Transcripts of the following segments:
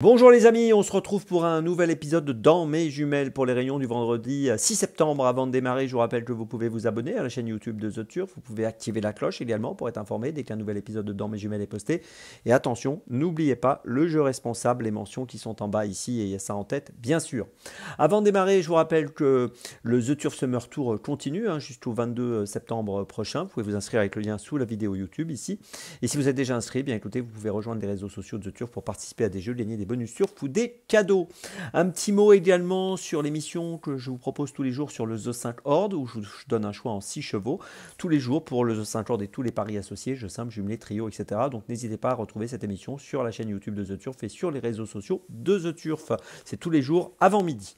Bonjour les amis, on se retrouve pour un nouvel épisode de Dans mes jumelles pour les réunions du vendredi 6 septembre. Avant de démarrer, je vous rappelle que vous pouvez vous abonner à la chaîne YouTube de The Turf. Vous pouvez activer la cloche également pour être informé dès qu'un nouvel épisode de Dans mes jumelles est posté. Et attention, n'oubliez pas le jeu responsable, les mentions qui sont en bas ici et il y a ça en tête, bien sûr. Avant de démarrer, je vous rappelle que le The Turf Summer Tour continue jusqu'au 22 septembre prochain. Vous pouvez vous inscrire avec le lien sous la vidéo YouTube ici. Et si vous êtes déjà inscrit, bien écoutez, vous pouvez rejoindre les réseaux sociaux de The Turf pour participer à des jeux, gagner des bonus turf ou des cadeaux. Un petit mot également sur l'émission que je vous propose tous les jours sur le The 5 Horde où je donne un choix en 6 chevaux tous les jours pour le The 5 Horde et tous les paris associés, jeux simples, jumelés, trio, etc. Donc n'hésitez pas à retrouver cette émission sur la chaîne YouTube de The Turf et sur les réseaux sociaux de The Turf. C'est tous les jours avant midi.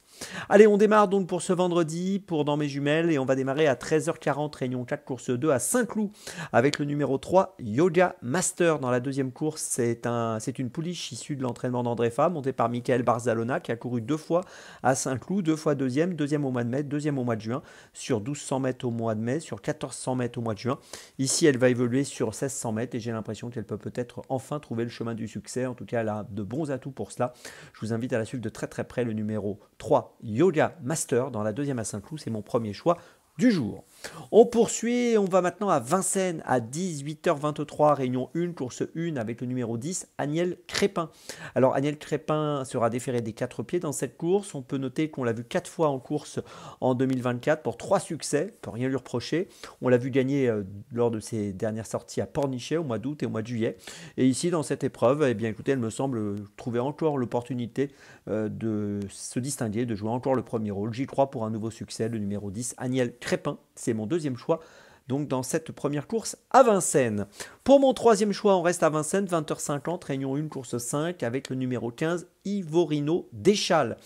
Allez, on démarre donc pour ce vendredi pour Dans mes jumelles et on va démarrer à 13h40, réunion 4, course 2 à Saint-Cloud avec le numéro 3, Yoga Master. Dans la deuxième course, c'est une pouliche issue de l'entraînement d'André Fa, montée par Michael Barzalona qui a couru 2 fois à Saint-Cloud, 2 fois deuxième au mois de mai, deuxième au mois de juin, sur 1200 mètres au mois de mai, sur 1400 mètres au mois de juin. Ici, elle va évoluer sur 1600 mètres et j'ai l'impression qu'elle peut peut-être enfin trouver le chemin du succès. En tout cas, elle a de bons atouts pour cela. Je vous invite à la suivre de très très près, le numéro 3, Yoga Master dans la deuxième à Saint-Cloud, c'est mon premier choix du jour. On poursuit, on va maintenant à Vincennes à 18h23, réunion 1, course 1 avec le numéro 10, Agnel Crépin. Alors Agnel Crépin sera déféré des 4 pieds dans cette course. On peut noter qu'on l'a vu 4 fois en course en 2024 pour 3 succès, on ne peut rien lui reprocher. On l'a vu gagner lors de ses dernières sorties à Pornichet au mois d'août et au mois de juillet. Et ici dans cette épreuve, eh bien écoutez, elle me semble trouver encore l'opportunité de se distinguer, de jouer encore le premier rôle. J'y crois pour un nouveau succès, le numéro 10, Agnel Crépin. C'est mon deuxième choix donc dans cette première course à Vincennes. Pour mon troisième choix, on reste à Vincennes, 20h50, réunion 1, course 5, avec le numéro 15, Ivorino Deschal,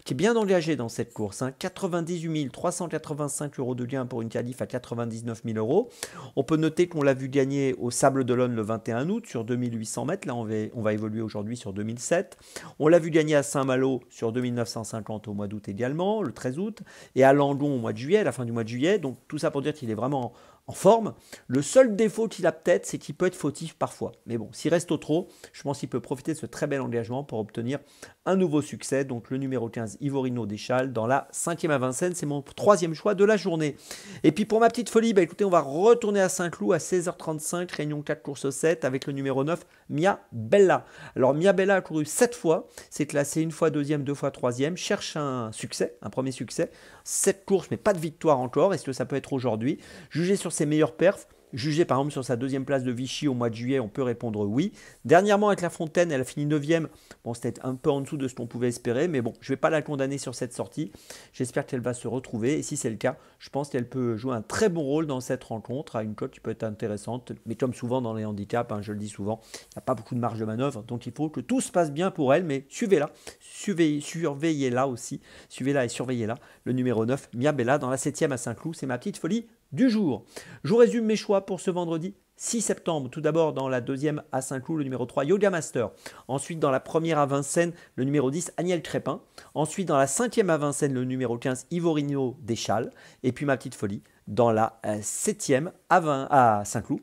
qui est bien engagé dans cette course. 98 385 euros de gain pour une qualif à 99 000 euros. On peut noter qu'on l'a vu gagner au Sable d'Olonne le 21 août sur 2800 mètres. Là, on va évoluer aujourd'hui sur 2007. On l'a vu gagner à Saint-Malo sur 2950 au mois d'août également, le 13 août, et à Landon au mois de juillet, à la fin du mois de juillet. Donc tout ça pour dire qu'il est vraiment en forme. Le seul défaut qu'il a peut-être, c'est qu'il peut être fautif parfois. Mais bon, s'il reste au trot, je pense qu'il peut profiter de ce très bel engagement pour obtenir un nouveau succès. Donc le numéro 15, Ivorino Deschal, dans la 5e à Vincennes. C'est mon troisième choix de la journée. Et puis pour ma petite folie, écoutez, on va retourner à Saint-Cloud à 16h35, réunion 4, course 7, avec le numéro 9, Mia Bella. Alors Mia Bella a couru 7 fois, c'est classé une fois deuxième, 2 fois troisième, cherche un succès, un premier succès. 7 courses, mais pas de victoire encore. Est-ce que ça peut être aujourd'hui? Jugé sur ses meilleures perfs, jugé par exemple sur sa deuxième place de Vichy au mois de juillet, on peut répondre oui. Dernièrement avec La Fontaine, elle a fini 9e. Bon, c'était un peu en dessous de ce qu'on pouvait espérer, mais bon, je ne vais pas la condamner sur cette sortie. J'espère qu'elle va se retrouver, et si c'est le cas, je pense qu'elle peut jouer un très bon rôle dans cette rencontre, à une cote qui peut être intéressante, mais comme souvent dans les handicaps, je le dis souvent, il n'y a pas beaucoup de marge de manœuvre, donc il faut que tout se passe bien pour elle, mais suivez-la, surveillez-la aussi, suivez-la et surveillez-la, le numéro 9, Mia Bella, dans la 7e à Saint-Cloud, c'est ma petite folie du jour. Je vous résume mes choix pour ce vendredi 6 septembre. Tout d'abord dans la deuxième à Saint-Cloud, le numéro 3, Yoga Master. Ensuite dans la première à Vincennes, le numéro 10, Agnel Crépin. Ensuite dans la 5e à Vincennes, le numéro 15, Ivorino Deschal. Et puis ma petite folie, dans la 7e à Saint-Cloud,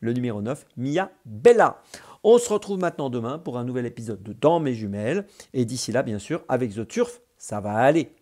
le numéro 9, Mia Bella. On se retrouve maintenant demain pour un nouvel épisode de Dans mes jumelles. Et d'ici là, bien sûr, avec The Turf, ça va aller.